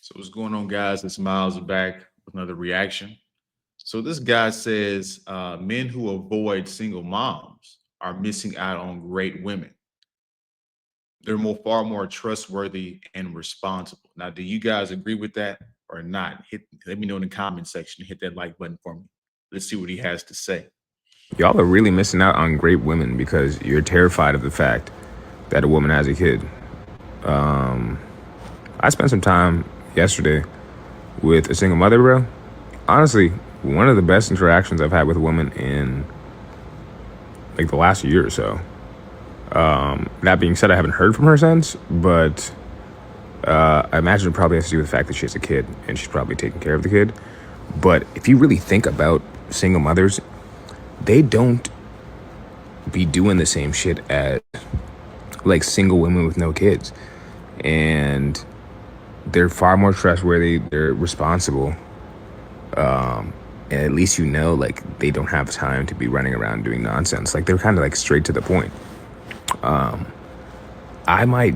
So what's going on, guys? It's Miles back with another reaction. So this guy says men who avoid single moms are missing out on great women. They're far more trustworthy and responsible. Now, do you guys agree with that or not? Let me know in the comment section. Hit that like button for me. Let's see what he has to say. Y'all are really missing out on great women because you're terrified of the fact that a woman has a kid. I spent some time yesterday with a single mother, bro. Honestly, one of the best interactions I've had with a woman in like the last year or so. That being said, I haven't heard from her since, but I imagine it probably has to do with the fact that she has a kid and she's probably taking care of the kid. But if you really think about single mothers, they don't be doing the same shit as like single women with no kids. And they're far more trustworthy, they're responsible. And at least like they don't have time to be running around doing nonsense. Like they're kind of like straight to the point. I might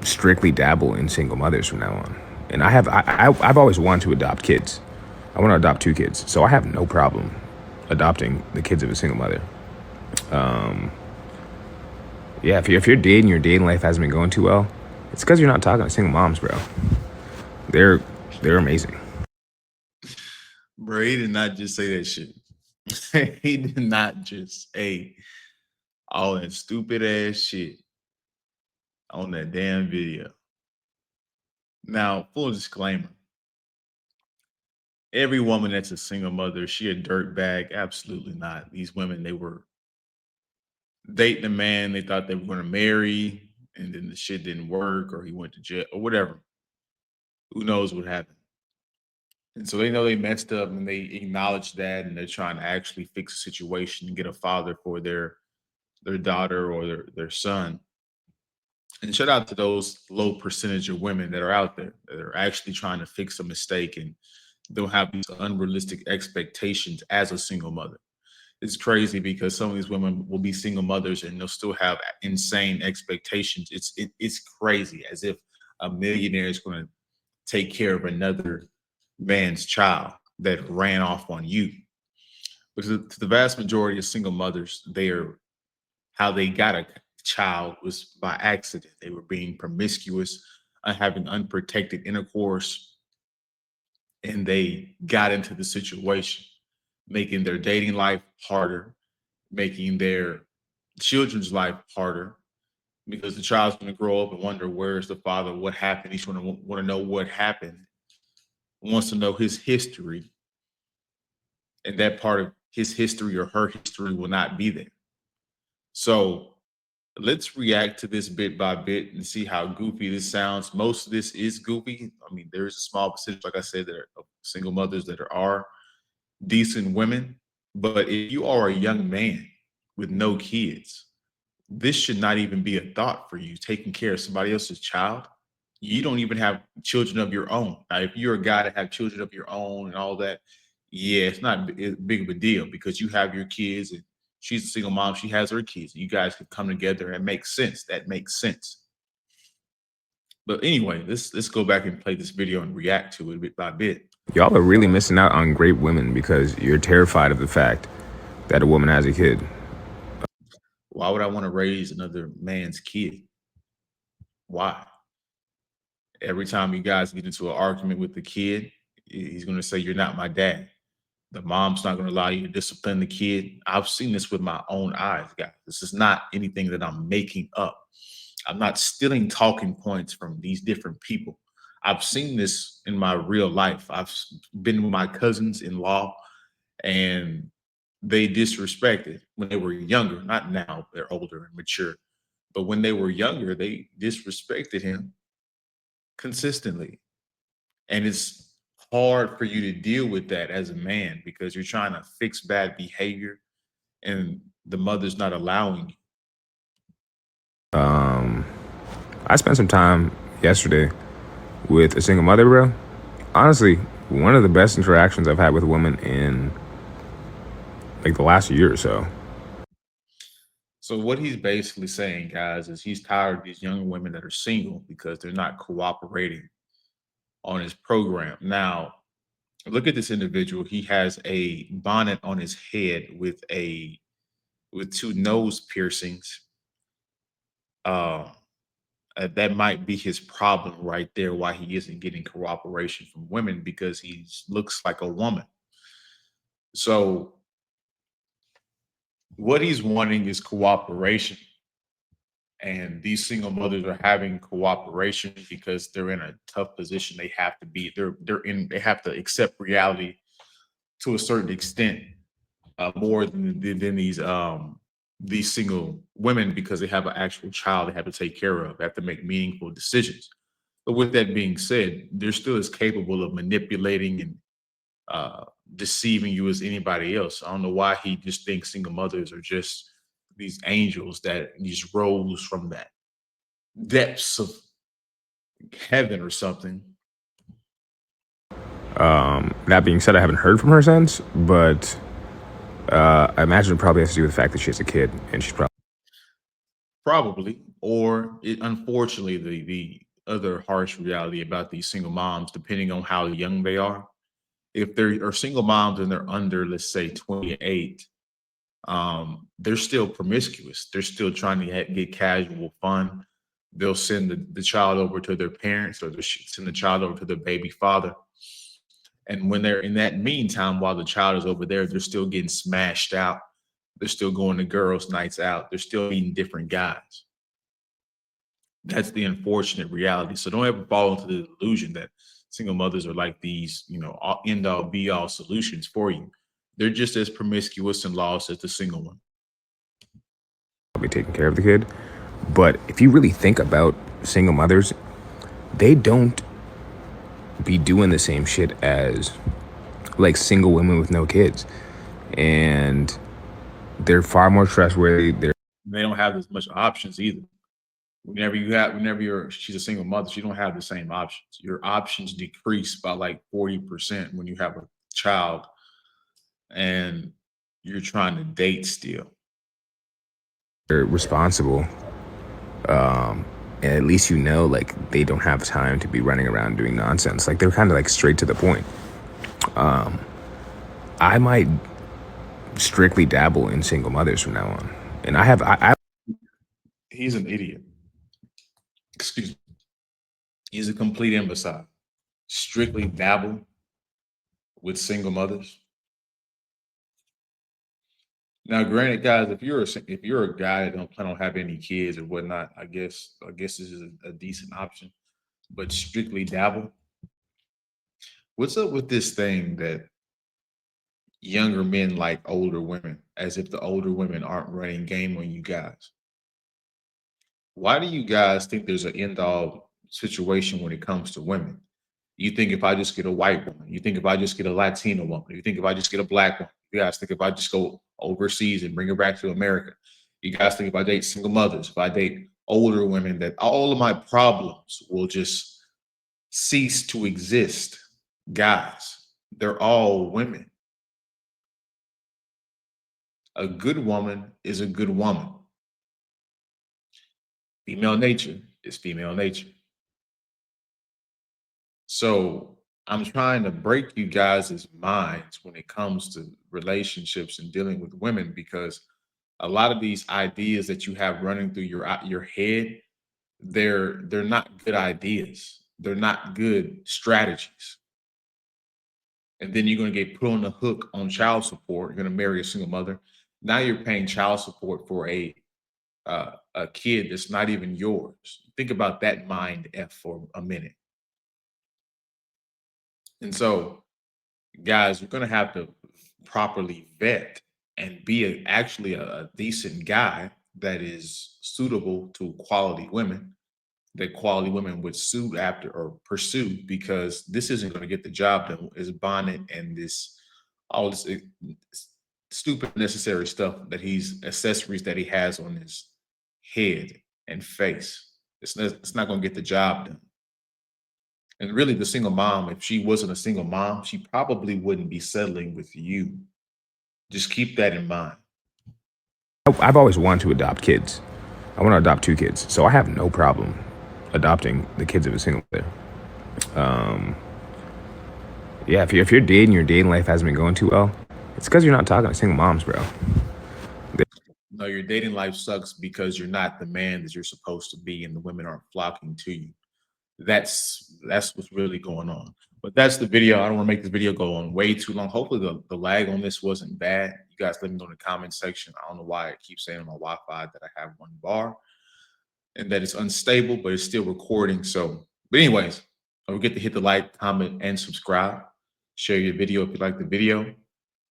strictly dabble in single mothers from now on. And I've always wanted to adopt kids. I want to adopt 2 kids, so I have no problem adopting the kids of a single mother. Yeah, if you're dating, your dating life hasn't been going too well, it's because you're not talking to single moms, bro. They're they're amazing. Bro, he did not just say that shit. He did not just say all that stupid ass shit on that damn video. Now, full disclaimer, every woman that's a single mother, she a dirt bag. Absolutely not. These women, they were dating a man they thought they were going to marry, and then the shit didn't work, or he went to jail, or whatever. Who knows what happened? And so they know they messed up, and they acknowledge that, and they're trying to actually fix the situation and get a father for their daughter or their son. And shout out to those low percentage of women that are out there that are actually trying to fix a mistake and don't have these unrealistic expectations as a single mother. It's crazy because some of these women will be single mothers and they'll still have insane expectations. It's crazy, as if a millionaire is going to take care of another man's child that ran off on you. But to the vast majority of single mothers, they are how they got a child was by accident. They were being promiscuous, having unprotected intercourse, and they got into the situation, making their dating life harder, making their children's life harder, because the child's going to grow up and wonder where's the father, what happened. He's going to want to know what happened, wants to know his history, and that part of his history or her history will not be there. So let's react to this bit by bit and see how goofy this sounds. Most of this is goofy. I mean, there is a small percentage, like I said, that are of single mothers that are decent women. But if you are a young man with no kids, this should not even be a thought for you, taking care of somebody else's child. You don't even have children of your own. Now, if you're a guy that have children of your own and all that, yeah, it's not big of a deal because you have your kids and she's a single mom. She has her kids. You guys could come together and make sense. That makes sense. But anyway, let's go back and play this video and react to it bit by bit. Y'all are really missing out on great women because you're terrified of the fact that a woman has a kid. Why would I want to raise another man's kid? Why? Every time you guys get into an argument with the kid, he's going to say, "You're not my dad." The mom's not going to allow you to discipline the kid. I've seen this with my own eyes, guys. This is not anything that I'm making up. I'm not stealing talking points from these different people. I've seen this in my real life. Been with my cousins in law, and they disrespected when they were younger, not now, they're older and mature. But when they were younger, they disrespected him consistently. And it's hard for you to deal with that as a man because you're trying to fix bad behavior and the mother's not allowing you. I spent some time yesterday with a single mother, bro. Honestly, one of the best interactions I've had with a woman in like the last year or so. So what he's basically saying, guys, is he's tired of these young women that are single because they're not cooperating on his program. Now, look at this individual. He has a bonnet on his head with two nose piercings. Uh, that might be his problem right there. Why he isn't getting cooperation from women because he looks like a woman. So what he's wanting is cooperation, and these single mothers are having cooperation because they're in a tough position. They have to be. They have to accept reality to a certain extent more than these single women because they have an actual child they have to take care of. They have to make meaningful decisions. But with that being said, they're still as capable of manipulating and uh, deceiving you as anybody else. I don't know why he just thinks single mothers are just these angels that just rose from that depths of heaven or something. That being said, I haven't heard from her since, but I imagine it probably has to do with the fact that she has a kid, and she's Probably, or unfortunately, the other harsh reality about these single moms, depending on how young they are, if they're are single moms and they're under, let's say, 28, they're still promiscuous. They're still trying to get casual fun. They'll send the child over to their parents, or send the child over to their baby father. And when they're in that meantime, while the child is over there, they're still getting smashed out. They're still going to girls' nights out. They're still meeting different guys. That's the unfortunate reality. So don't ever fall into the illusion that single mothers are like these, end all be all solutions for you. They're just as promiscuous and lost as the single one. probably taking care of the kid. But if you really think about single mothers, they don't be doing the same shit as like single women with no kids, and they're far more trustworthy. They don't have as much options either. She's a single mother, she don't have the same options. Your options decrease by like 40% when you have a child and you're trying to date still. They're responsible, and at least like they don't have time to be running around doing nonsense. Like they're kind of like straight to the point. I might strictly dabble in single mothers from now on, and I He's an idiot. Excuse me. He's a complete imbecile. Strictly dabble with single mothers. Now, granted, guys, if you're a guy that don't plan on having any kids or whatnot, I guess this is a decent option. But strictly dabble. What's up with this thing that younger men like older women, as if the older women aren't running game on you guys? Why do you guys think there's an end all situation when it comes to women? You think if I just get a white woman, you think if I just get a Latina woman, you think if I just get a black woman, you guys think if I just go overseas and bring her back to America, you guys think if I date single mothers, if I date older women, that all of my problems will just cease to exist. Guys, they're all women. A good woman is a good woman. Female nature is female nature. So I'm trying to break you guys' minds when it comes to relationships and dealing with women because a lot of these ideas that you have running through your head, they're not good ideas. They're not good strategies. And then you're going to get put on the hook on child support. You're going to marry a single mother. Now you're paying child support for a kid that's not even yours. Think about that mind f for a minute. And so, guys, you're going to have to properly vet and be actually a decent guy that is suitable to quality women, that quality women would suit after or pursue, because this isn't going to get the job done. Is bonnet and this all this stupid necessary stuff that he's accessories that he has on his head and face. It's not going to get the job done. And really, the single mom, if she wasn't a single mom, she probably wouldn't be settling with you. Just keep that in mind. I've always wanted to adopt kids. I want to adopt 2 kids, so I have no problem adopting the kids of a single mother. Yeah, if you're dating, your dating life hasn't been going too well, it's because you're not talking to single moms, bro. No, your dating life sucks because you're not the man that you're supposed to be, and the women aren't flocking to you. That's what's really going on. But that's the video. I don't want to make this video go on way too long. Hopefully the lag on this wasn't bad. You guys let me know in the comment section. I don't know why it keeps saying on my Wi-Fi that I have one bar and that it's unstable, but it's still recording. So, but anyways, don't forget to hit the like, comment, and subscribe. Share your video if you like the video. If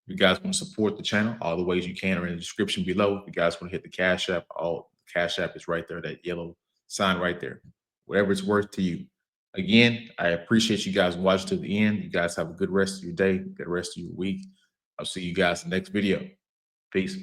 you guys want to support the channel, all the ways you can are in the description below. If you guys want to hit the Cash App, all the Cash App is right there, that yellow sign right there. Whatever it's worth to you. Again, I appreciate you guys watching to the end. You guys have a good rest of your day, good rest of your week. I'll see you guys in the next video. Peace.